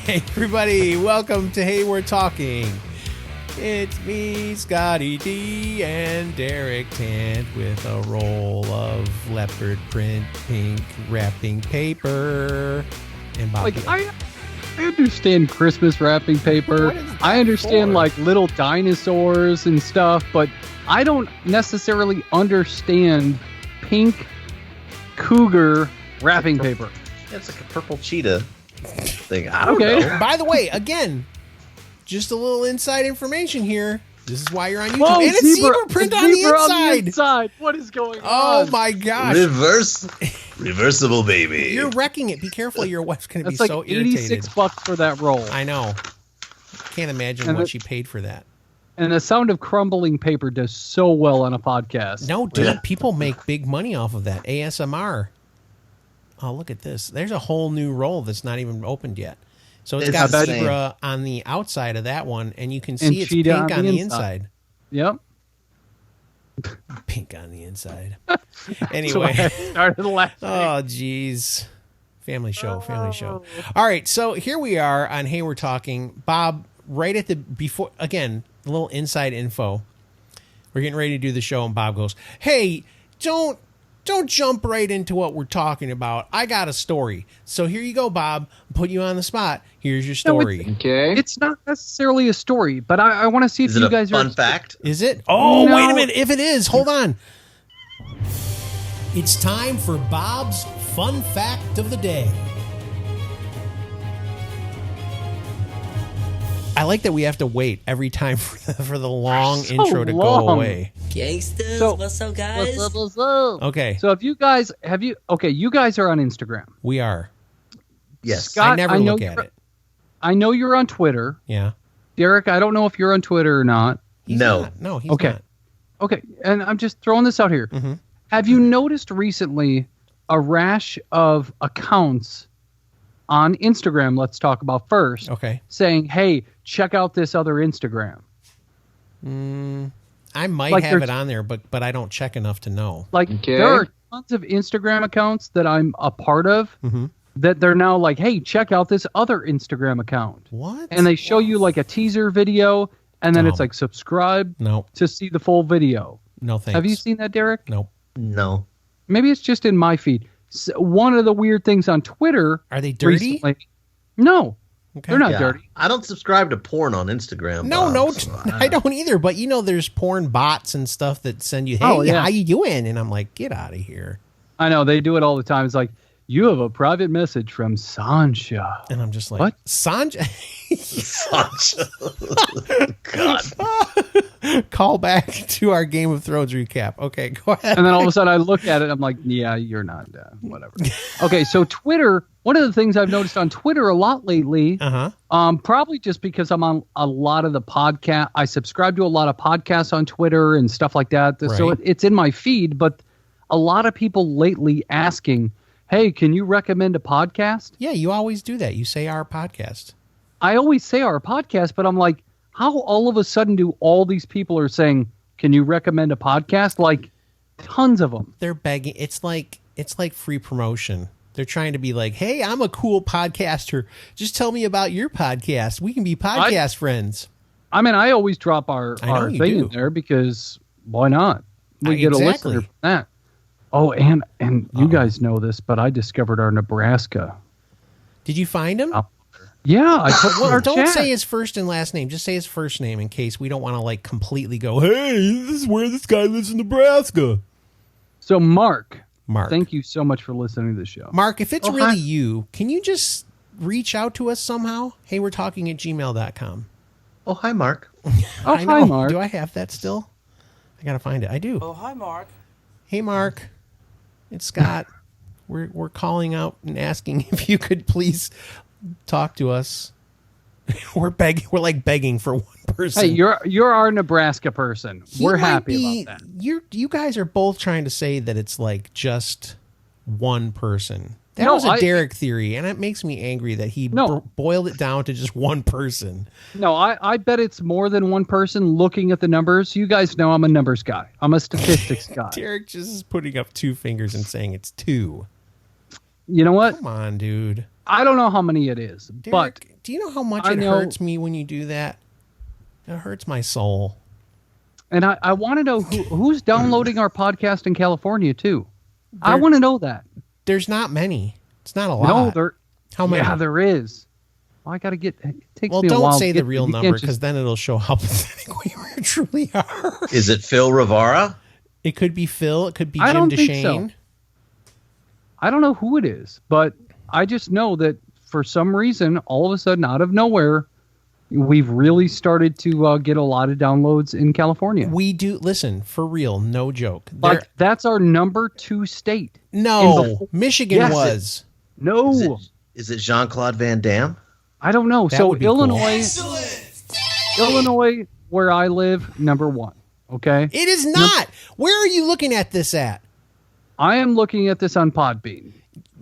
Hey everybody, welcome to Hey We're Talking. It's me, Scotty D, and Derek Tant with a roll of leopard print pink wrapping paper. And Bobby. I understand Christmas wrapping paper. I understand like little dinosaurs and stuff, but I don't necessarily understand pink cougar wrapping paper. Yeah, it's like a purple cheetah thing. I don't know. By the way, again, just a little inside information here. This is why you're on YouTube. Whoa, and it's zebra print on the inside. What is going on? Oh my gosh. Reversible baby. You're wrecking it. Be careful. Your wife's going to be like so irritated. $86 for that roll. I know. Can't imagine what she paid for that. And the sound of crumbling paper does so well on a podcast. No, dude. People make big money off of that. ASMR. Oh, look at this. There's a whole new roll that's not even opened yet. So it's got zebra on the outside of that one, and you can see it's pink on the inside. Yep. Pink on the inside. Anyway. Started laughing. Oh, geez. Family show. All right, so here we are on Hey We're Talking. Bob, right at the before, again, a little inside info. We're getting ready to do the show, and Bob goes, hey, don't jump right into what we're talking about. I got a story. So here you go, Bob. Put you on the spot. Here's your story. It's not necessarily a story, but I want to see if you guys are... Is it a fun fact? Is it? Oh, no. Wait a minute. If it is, hold on. It's time for Bob's Fun Fact of the Day. I like that we have to wait every time for the long intro to go away. Gangsters, what's up, guys? What's up? Okay. So you guys are on Instagram. We are. Yes. Scott, I never look at it. I know you're on Twitter. Yeah. Derek, I don't know if you're on Twitter or not. He's not. No, he's not. Okay, and I'm just throwing this out here. Mm-hmm. Have you noticed recently a rash of accounts on Instagram, let's talk about first, saying, hey, check out this other Instagram? I might have it on there, but I don't check enough to know. There are tons of Instagram accounts that I'm a part of that they're now like, hey, check out this other Instagram account. What? And they show you like a teaser video, and then it's like subscribe to see the full video. No thanks. Have you seen that, Derek? Nope. No. Maybe it's just in my feed. So one of the weird things on Twitter... Are they dirty? Recently, no. Okay. They're not dirty. I don't subscribe to porn on Instagram. No, I don't either. But there's porn bots and stuff that send you, hey, how you doing? And I'm like, get out of here. I know. They do it all the time. It's like, you have a private message from Sancha. And I'm just like, what? Sancha? Sancha. God. Call back to our Game of Thrones recap. Okay, go ahead. And then all of a sudden I look at it. I'm like, yeah, you're not. Whatever. Okay, so Twitter. One of the things I've noticed on Twitter a lot lately, probably just because I'm on a lot of the podcast. I subscribe to a lot of podcasts on Twitter and stuff like that. Right. So it's in my feed. But a lot of people lately asking, hey, can you recommend a podcast? Yeah, you always do that. You say our podcast. I always say our podcast, but I'm like, how all of a sudden do all these people are saying, can you recommend a podcast? Like tons of them. They're begging. It's like free promotion. They're trying to be like, hey, I'm a cool podcaster. Just tell me about your podcast. We can be podcast friends. I mean, I always drop our thing in there because why not? We get a listener from that. Oh, and you guys know this, but I discovered our Nebraska. Did you find him? Yeah. I put don't say his first and last name. Just say his first name in case we don't want to like completely go, hey, this is where this guy lives in Nebraska. So Mark, thank you so much for listening to the show. Mark, if it's really you, can you just reach out to us somehow? Hey, we're talking at gmail.com. Oh, hi, Mark. Hi, Mark. Do I have that still? I got to find it. I do. Oh, hi, Mark. Hey, Mark. It's Scott. We're calling out and asking if you could please talk to us. We're begging. We're like begging for one person. Hey, you're our Nebraska person. We're happy about that. You guys are both trying to say that it's like just one person. That was a Derek theory, and it makes me angry that he boiled it down to just one person. No, I bet it's more than one person looking at the numbers. You guys know I'm a numbers guy. I'm a statistics guy. Derek just is putting up two fingers and saying it's two. you know what? Come on, dude. I don't know how many it is, Derek, but do you know how much I it know- hurts me when you do that? It hurts my soul. and I want to know who's downloading our podcast in California too. I want to know that. There's not many. It's not a lot. No, there. How many? Yeah, there is. Well, I got to get. It takes Well, me a while. don't to say get the real you number can't just- because then it'll show how pathetic we truly are. Is it Phil Rivara? It could be Phil. It could be I Jim don't think DeShane. so. I don't know who it is, but I just know that for some reason, all of a sudden, out of nowhere, we've really started to get a lot of downloads in California. We do. Listen, for real, no joke. Like that's our number 2 state. No, Michigan Yes. was. No, Is it Jean-Claude Van Damme? I don't know. That So would be cool. Illinois, where I live, number 1. Okay, It is not. Where are you looking at this at? I am looking at this on Podbean.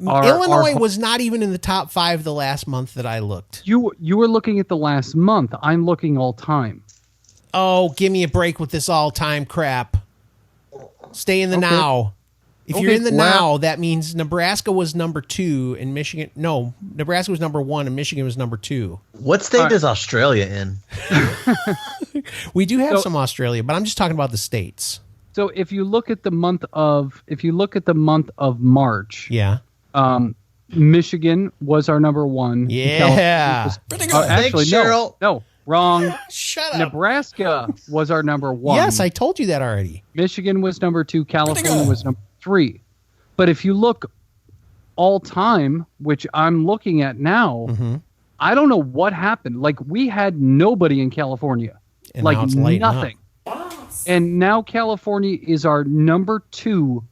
Illinois was not even in the top 5 the last month that I looked. You were looking at the last month. I'm looking all time. Oh, give me a break with this all-time crap. Stay in the now. If you're Okay, in the well- now, that means Nebraska was number 2 and Michigan. No, Nebraska was number 1 and Michigan was number 2. What state is Australia in? We do have So- some Australia, but I'm just talking about the states. So if you look at the month of March, Yeah. Michigan was our number 1. Yeah. Actually, Thanks, Cheryl. no, wrong. Shut up. Nebraska was our number 1. Yes, I told you that already. Michigan was number 2. California was number 3. But if you look all time, which I'm looking at now, Mm-hmm. I don't know what happened. Like we had nobody in California, And like now it's lighting up. nothing. And now California is our number 2.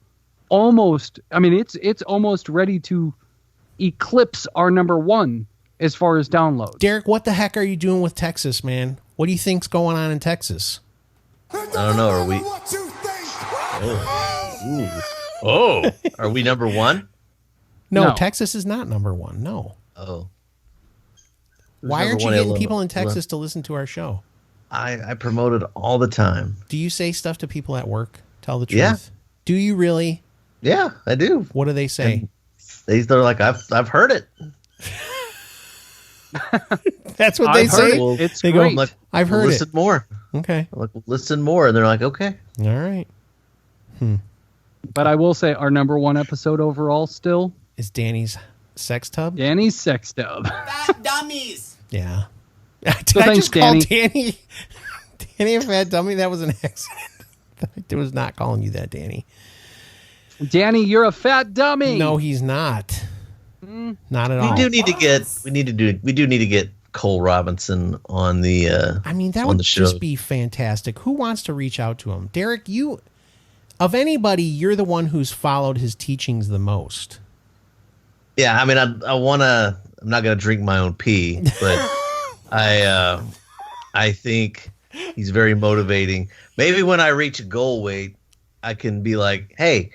Almost. I mean, it's almost ready to eclipse our number 1 as far as downloads. Derek, what the heck are you doing with Texas, man? What do you think's going on in Texas? I don't know. Are we? Oh, are we number 1? No, No. Texas is not number 1. No. Oh, Why number aren't you one, getting Illinois? people in Texas to listen to our show? I promote it all the time. Do you say stuff to people at work? Tell the truth. Yeah. Do you really? Yeah, I do. What do they say? They're like, I've heard it. That's what they I've heard say. it. It's They go, great. I'm like, I've heard listen it. more. Okay. I'm like, listen more, and they're like, okay. All right. But I will say our number 1 episode overall still, Is Danny's sex tub? Danny's sex dub. Fat dummies. Yeah. Did So I thanks, just call Danny. Danny a fat dummy? That was an accident. I was not calling you that, Danny. Danny, you're a fat dummy. No, he's not. Not at all. We do need to get Cole Robinson on the. I mean, that on would the show. just be fantastic. Who wants to reach out to him? Derek, you, of anybody, you're the one who's followed his teachings the most. Yeah, I mean, I want to. I'm not gonna drink my own pee, but I think he's very motivating. Maybe when I reach a goal weight, I can be like, hey,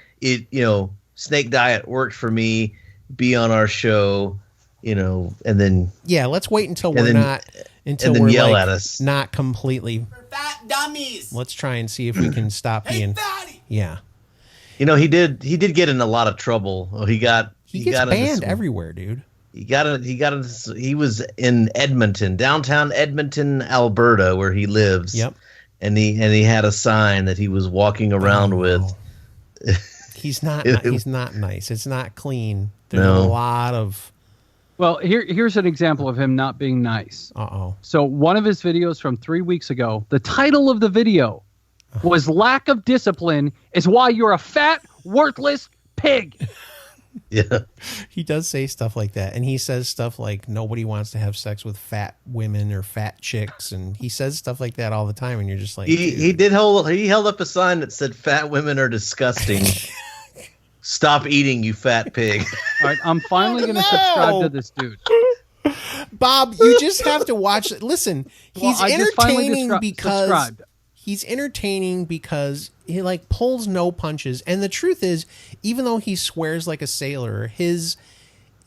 snake diet worked for me. Be on our show, and then Yeah, let's wait until we're then- not until and then we're yell like at us. not completely. Fat dummies. Let's try and see if we can stop being. Fatty. Yeah, he did get in a lot of trouble. he gets got into banned some- everywhere, dude. He was in Edmonton, downtown Edmonton, Alberta, where he lives. Yep. And he had a sign that he was walking around with. He's not. He's not nice. It's not clean. There's No. a lot of. Well, here's an example of him not being nice. Uh-oh. So one of his videos from 3 weeks ago, the title of the video was "Lack of Discipline is Why You're a Fat, Worthless Pig." Yeah. He does say stuff like that, and he says stuff like nobody wants to have sex with fat women or fat chicks, and he says stuff like that all the time, and you're just like, He held up a sign that said "Fat women are disgusting. Stop eating, you fat pig." All right, I'm finally going to subscribe to this dude. Bob, you just have to watch it. Listen, he's Well, I just finally entertaining because subscribed. he's entertaining because he like pulls no punches. And the truth is, even though he swears like a sailor,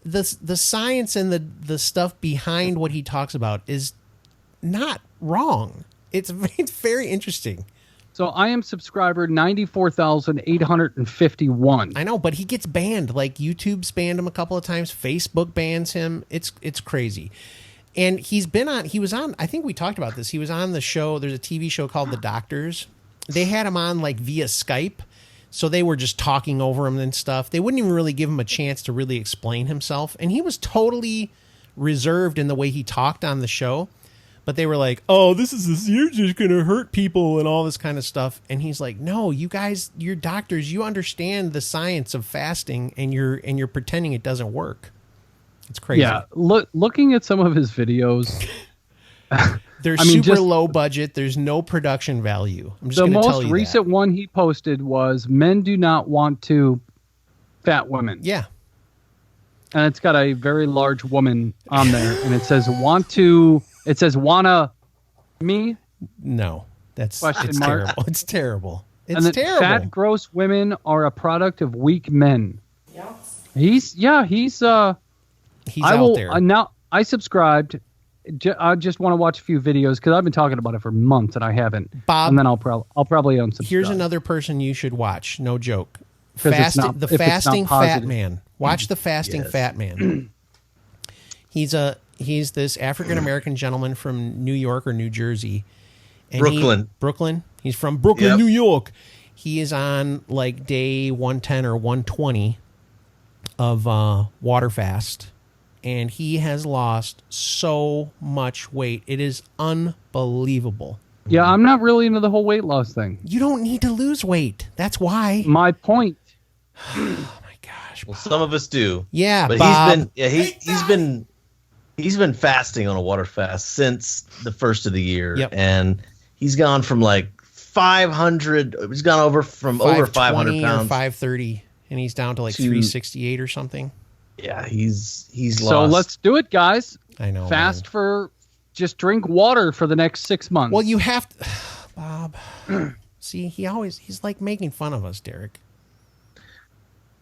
the science and the stuff behind what he talks about is not wrong. It's very interesting. So I am subscriber 94,851. I know, but he gets banned. Like YouTube's banned him a couple of times. Facebook bans him. It's crazy. And he was on, I think we talked about this. He was on the show. There's a TV show called The Doctors. They had him on like via Skype. So they were just talking over him and stuff. They wouldn't even really give him a chance to really explain himself. And he was totally reserved in the way he talked on the show. But they were like, "Oh, you're just going to hurt people and all this kind of stuff." And he's like, "No, you guys, you're doctors. You understand the science of fasting, and you're pretending it doesn't work." It's crazy. Yeah, looking at some of his videos, they're super low budget. There's no production value. I'm just going to tell you the most recent one he posted was "Men do not want to fat women." Yeah. And it's got a very large woman on there, and it says "want to." It says "wanna me." No, it's mark. terrible. It's terrible. It's and terrible. Fat, gross women are a product of weak men. Yes. He's out there. Now I subscribed. I just want to watch a few videos because I've been talking about it for months and I haven't. Bob, and then I'll probably unsubscribe. Here's another person you should watch. No joke. Fasting Fat Man. Watch the Fasting Fat Man. He's this African American gentleman from New York or New Jersey. And Brooklyn. He's from Brooklyn, New York. He is on like day 110 or 120 of water fast. And he has lost so much weight. It is unbelievable. Yeah, I'm not really into the whole weight loss thing. You don't need to lose weight. That's why. My point. Oh my gosh. Well, some of us do. Yeah, but Bob. he's been fasting on a water fast since the first of the year. Yep. And he's gone from like 500. He's gone over 500 pounds. Or 530, and he's down to like 368 or something. Yeah, he's lost. So let's do it, guys. I know. Fast for just drink water for the next 6 months. Well, you have to, Bob. See, he's like making fun of us, Derek.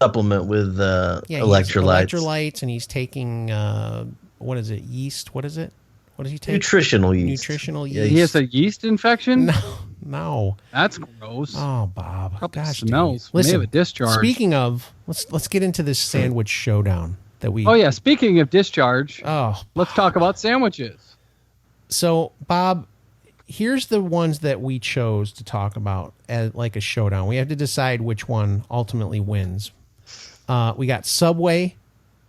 Supplement with electrolytes, and he's taking what is it? Yeast? What is it? What does he take? Nutritional yeast. Yeah, he has a yeast infection? No. That's gross. Oh, Bob. Probably Gosh, smells. Listen, may have a discharge. Speaking of, let's get into this sandwich showdown that we. Oh yeah, speaking of discharge. Oh, let's talk about sandwiches. So, Bob, here's the ones that we chose to talk about as like a showdown. We have to decide which one ultimately wins. We got Subway,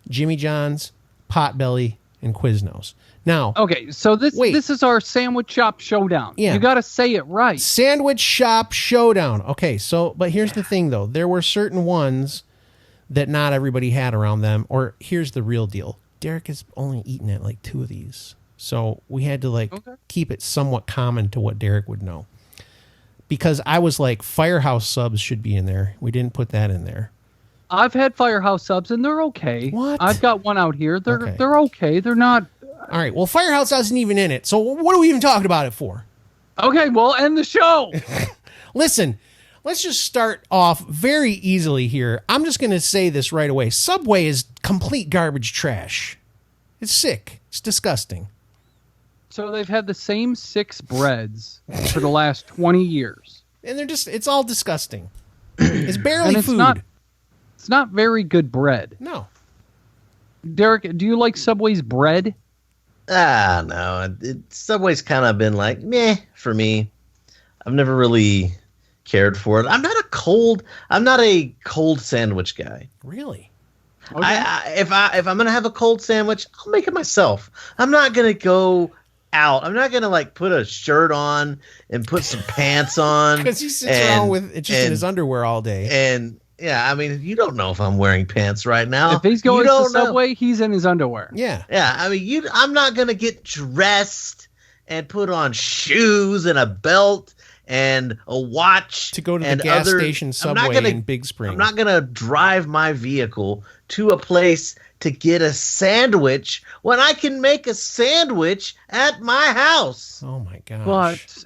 Jimmy John's, Potbelly, and Quiznos. Now, okay, so this is our sandwich shop showdown. Yeah. You got to say it right. Sandwich shop showdown. Okay, so but here's the thing though. There were certain ones that not everybody had around them. Or here's the real deal. Derek has only eaten at like 2 of these. So we had to keep it somewhat common to what Derek would know. Because I was like, Firehouse subs should be in there. We didn't put that in there. I've had Firehouse subs and they're okay. What? I've got one out here. They're okay. They're not. All right. Well, Firehouse isn't even in it. So what are we even talking about it for? Okay. Well, end the show. Listen, let's just start off very easily here. I'm just going to say this right away. Subway is complete garbage trash. It's sick. It's disgusting. So they've had the same 6 breads for the last 20 years. And it's all disgusting. It's barely food. It's not very good bread. No. Derek, do you like Subway's bread? No. Subway's kind of been like, meh, for me. I've never really cared for it. I'm not a cold sandwich guy. Really? Okay. If I'm gonna have a cold sandwich, I'll make it myself. I'm not gonna go out. I'm not gonna like put a shirt on and put some pants on because he sits around with in his underwear all day. And yeah, I mean, you don't know if I'm wearing pants right now. If he's going to Subway, he's in his underwear. Yeah. I mean, I'm not gonna get dressed and put on shoes and a belt and a watch to go to the gas station Subway in Big Spring. I'm not gonna drive my vehicle to a place to get a sandwich when I can make a sandwich at my house. Oh my gosh!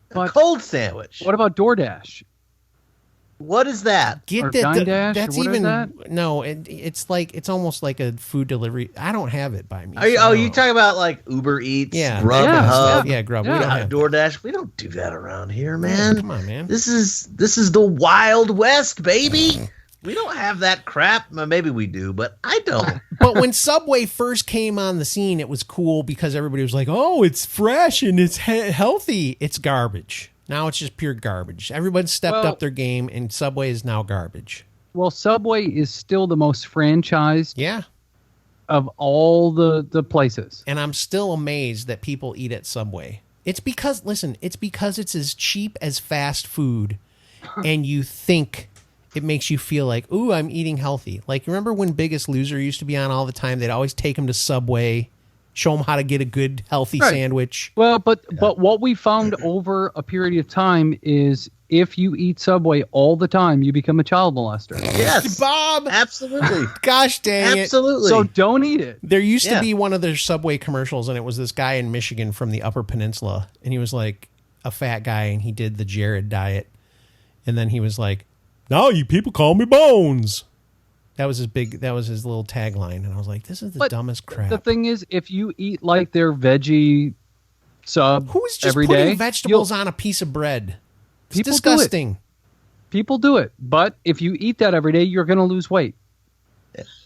But a cold sandwich. What about DoorDash? What is that? Get Or that. Dine Dash, That's or what is even that? no. It's almost like a food delivery. I don't have it by me. Are you, so I don't you know. talking about like Uber Eats, Yeah, Grubhub, that kind of stuff. Yeah. Yeah, Grub. We Yeah. don't have that. DoorDash? We don't do that around here, Yeah, man. come on, man. This is the Wild West, baby. We don't have that crap. Well, maybe we do, but I don't. But when Subway first came on the scene, it was cool because everybody was like, "Oh, it's fresh and it's healthy." It's garbage. Now it's just pure garbage. Everybody stepped up their game, and Subway is now garbage. Well, Subway is still the most franchised Yeah, of all the places. and I'm still amazed that people eat at Subway. It's because it's as cheap as fast food, and you think it makes you feel like, ooh, I'm eating healthy. Like, remember when Biggest Loser used to be on all the time? They'd always take them to Subway, show them how to get a good, healthy sandwich. Well, but what we found over a period of time is if you eat Subway all the time, you become a child molester. Yes, Bob! absolutely, Gosh dang it. absolutely. So don't eat it. There used to Yeah. be one of their Subway commercials, and it was this guy in Michigan from the Upper Peninsula, and he was like a fat guy, and he did the Jared diet. And then he was like, "Now you people call me Bones." That was his little tagline, and I was like, "This is the But dumbest crap." The thing is, if you eat like their veggie sub Who's just every putting day, vegetables on a piece of bread? It's People do it. disgusting. people do it. But if you eat that every day, you're going to lose weight.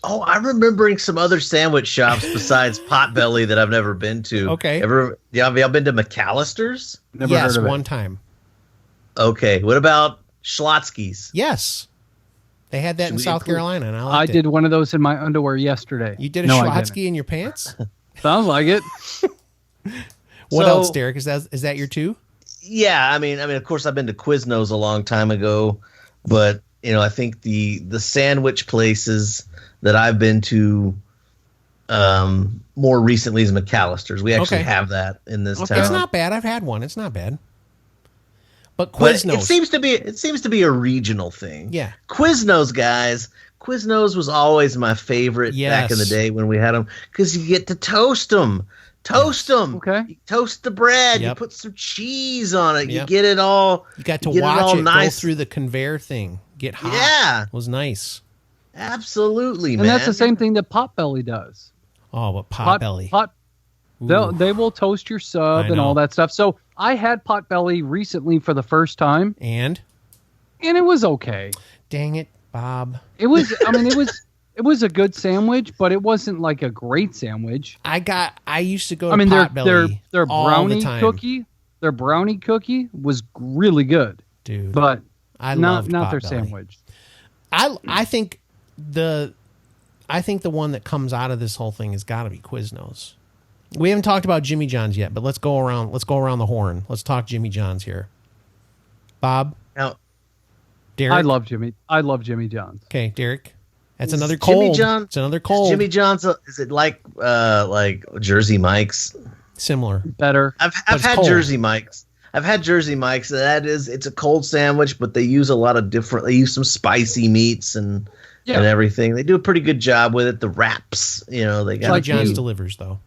Oh, I'm remembering some other sandwich shops besides Potbelly that I've never been to. Okay. Have y'all been to McAllister's? Never Yes, heard of it. one time. Okay. What about Schlotsky's? Yes, they had that in we South include- Carolina, and I I liked it. did one of those in my underwear yesterday. You did a No, I Schlotsky didn't. in your pants? Sounds like it. What So- else, Derek? Is that your two? Yeah, I mean, of course, I've been to Quiznos a long time ago, but I think the sandwich places that I've been to more recently is McAllister's. We actually Okay. have that in this Okay, town. it's not bad. I've had one. It's not bad. But But Quiznos. it seems to be a regional thing. Yeah. Quiznos, guys. Quiznos was always my favorite back in the Yes. day when we had them because you get to toast them. Toast them. Okay. You toast the bread. Yep. You put some cheese on it. Yep. You get it all. You got to get watch all it nice. go through the conveyor thing, get hot. Yeah. It was nice. Absolutely, And man. that's the same thing that Potbelly does. Oh, but Potbelly. They Ooh. will toast your sub I and know. all that stuff. So I had Potbelly recently for the first time, And and it was okay. dang it, Bob. It was. I mean, it was a good sandwich, but it wasn't like a great sandwich. I used to go to I mean, Potbelly their all brownie the time. cookie, their brownie cookie was really good, Dude. but I not loved their Potbelly. sandwich. I think the one that comes out of this whole thing has got to be Quiznos. We haven't talked about Jimmy John's yet, but let's go around the horn. Let's talk Jimmy John's here. Bob, Now, Derek. I love Jimmy John's. Okay, Derek. That's Is another Jimmy cold. John- It's another cold. Jimmy John's, is it like Jersey Mike's? Similar. Better. I've it's had cold. Jersey Mike's. I've had Jersey Mike's. It's a cold sandwich, but they use a lot of different. They use some spicy meats and everything. They do a pretty good job with it. The wraps, they got. Jimmy Like John's you. delivers though.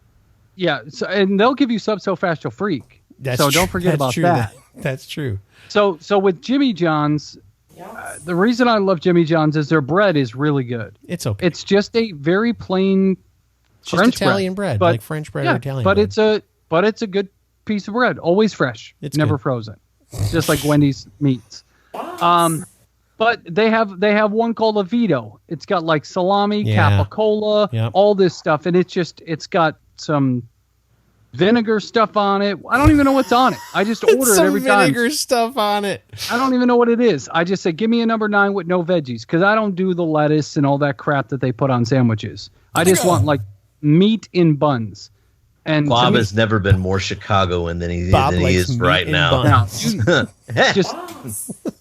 Yeah, so, and they'll give you sub so fast you'll freak. That's so true. don't forget That's about true. that. That's true. So with Jimmy John's, the reason I love Jimmy John's is their bread is really good. It's okay. It's just a very plain It's just French Italian bread, but- like French bread yeah, or Italian but bread. it's a good piece of bread, always fresh, It's never good. frozen, just like Wendy's meats. But they have one called a Vito. It's got like salami, Yeah. capicola, Yep. all this stuff, and it's got some vinegar stuff on it. I don't even know what's on it. I just order it some every vinegar time. stuff on it. I don't even know what it is. I just say, give me a number 9 with no veggies, because I don't do the lettuce and all that crap that they put on sandwiches. I just want like meat in buns. And to Bob me- has never been more Chicagoan than he Bob likes is meat right and now. buns. now, just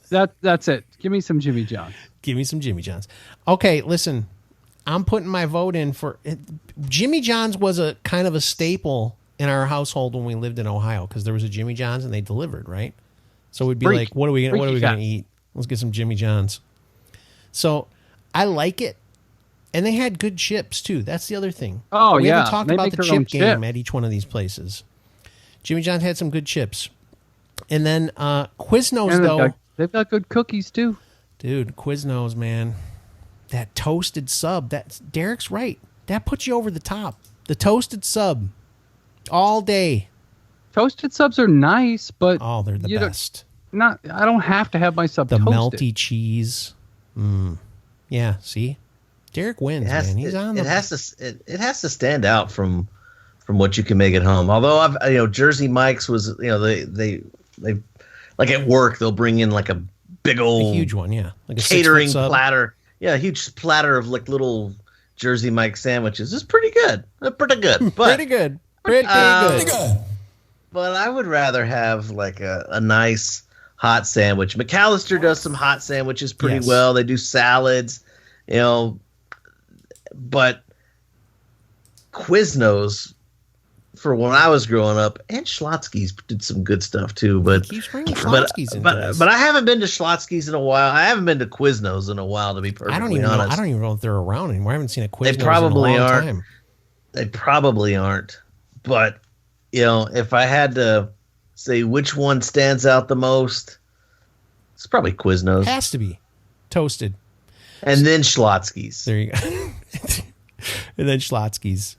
that's it. Give me some Jimmy John's. Give me some Jimmy John's. Okay, listen. I'm putting my vote in for Jimmy John's was a kind of a staple in our household when we lived in Ohio because there was a Jimmy John's and they delivered, right? So we'd be Freak. like, what are we Freaky going to cat. eat? Let's get some Jimmy John's. So I like it. And they had good chips too. That's the other thing. Oh, we yeah. haven't talked They about make the their own chip game chip. at each one of these places. Jimmy John's had some good chips. And then Quiznos And though. they've got good cookies too. Dude, Quiznos, man. That toasted sub. Derek's right. That puts you over the top. The toasted sub. All day. Toasted subs are nice, but they're the best. I don't have to have my sub toasted. The melty cheese. Yeah, see? Derek wins, man. He's on the... It has to stand out from what you can make at home. Although Jersey Mike's was, they like at work they'll bring in like a big old huge one, yeah. Like a catering platter. Yeah, a huge platter of like little Jersey Mike sandwiches. It's pretty good. Pretty good. But, pretty good. Pretty good. But I would rather have like a nice hot sandwich. McAllister does some hot sandwiches pretty well. They do salads, but Quiznos, for when I was growing up, and Schlotsky's did some good stuff too. But I haven't been to Schlotsky's in a while. I haven't been to Quiznos in a while, to be perfectly honest. I don't even know if they're around anymore. I haven't seen a Quiznos in a long time. They probably aren't. But if I had to say which one stands out the most, it's probably Quiznos. Has to be toasted. And then Schlotsky's. There you go. And then Schlotsky's.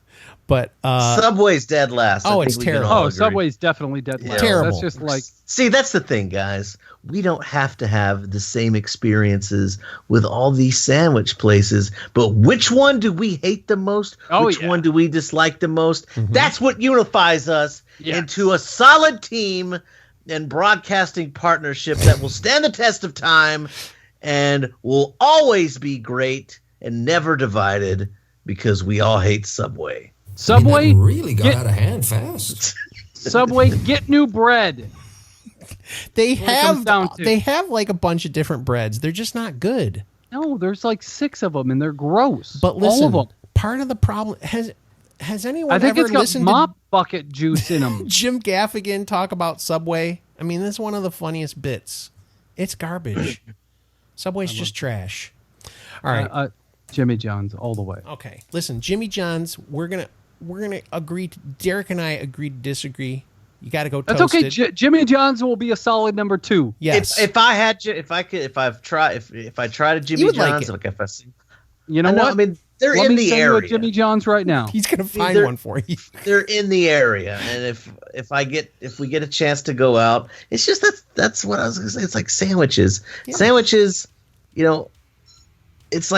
But Subway's dead last. Oh, it's terrible. Oh, Subway's definitely dead last. Terrible. That's just like... See, that's the thing, guys. We don't have to have the same experiences with all these sandwich places, but which one do we hate the most? Which one do we dislike the most? Mm-hmm. That's what unifies us into a solid team and broadcasting partnership that will stand the test of time and will always be great and never divided because we all hate Subway. Subway really got out of hand fast. Subway, get new bread. They have like a bunch of different breads. They're just not good. No, there's like 6 of them and they're gross. But listen, all of them. Part of the problem has anyone I think ever it's got listened mop to bucket juice in them. Jim Gaffigan talk about Subway? I mean, this is one of the funniest bits. It's garbage. Subway's just trash. All right. Jimmy John's all the way. Okay. Listen, Jimmy John's, we're gonna agree. Derek and I agree to disagree. You got to go toasted. That's okay. Jimmy John's will be a solid number 2. Yes. If I tried a Jimmy John's, like you know what? I mean, they're Let in me the send area. You a Jimmy John's right now. He's gonna find one for you. They're in the area, and if we get a chance to go out, it's just that's what I was gonna say. It's like sandwiches. Yeah. Sandwiches, it's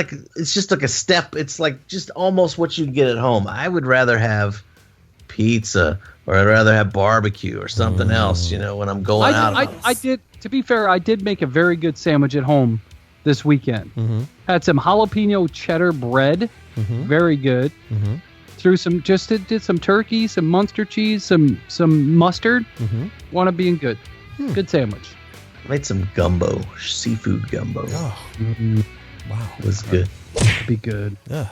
just like a step. It's like just almost what you'd get at home. I would rather have pizza, or I'd rather have barbecue or something else. When I'm going out. I did. To be fair, I did make a very good sandwich at home this weekend. Mm-hmm. Had some jalapeno cheddar bread, very good. Mm-hmm. Threw did some turkey, some Munster cheese, some mustard. Wound up being good. Good sandwich. Made some gumbo, seafood gumbo. Oh. Wow, it was good. It'd be good. Ugh.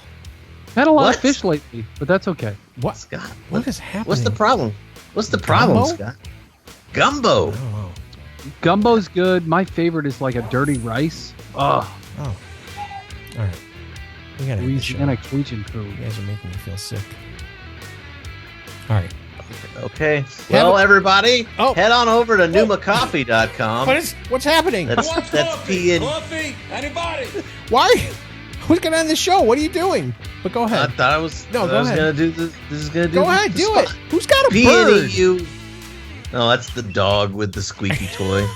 Had a lot of fish lately, but that's okay. What, Scott? What is happening? What's the problem? What's the problem, Scott? Gumbo. Oh. Gumbo's good. My favorite is like a dirty rice. Oh. All right. We gotta end the show. And a Cajun food. You guys are making me feel sick. All right. Okay. Well, everybody, head on over to numacoffee.com. What's happening? That's Coffee? Anybody? Why? Who's gonna end the show? What are you doing? But go ahead. I thought I was. No, go ahead. Gonna do this. This is gonna do. Go ahead, do it. Who's got a bird? PNEU. No, that's the dog with the squeaky toy.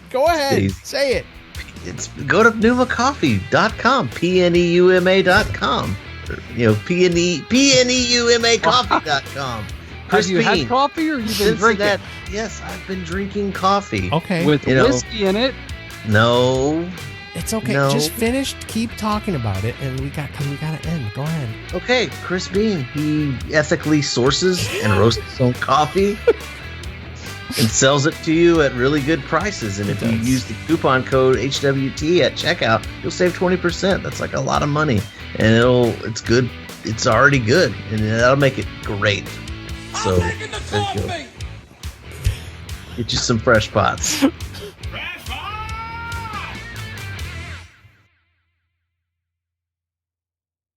Go ahead. Say it. Go to numacoffee.com. PNEUMA.com. PNEUMAcoffee.com. Have you had coffee or you've been drinking? Yes, I've been drinking coffee. Okay. With whiskey in it? No. It's okay. No. Just finish. Keep talking about it, and we gotta end. Go ahead. Okay, Chris Bean. He ethically sources and roasts his own coffee and sells it to you at really good prices. And if you use the coupon code HWT at checkout, you'll save 20%. That's like a lot of money, and it's good. It's already good, and that'll make it great. So there you go. Get you some fresh pots.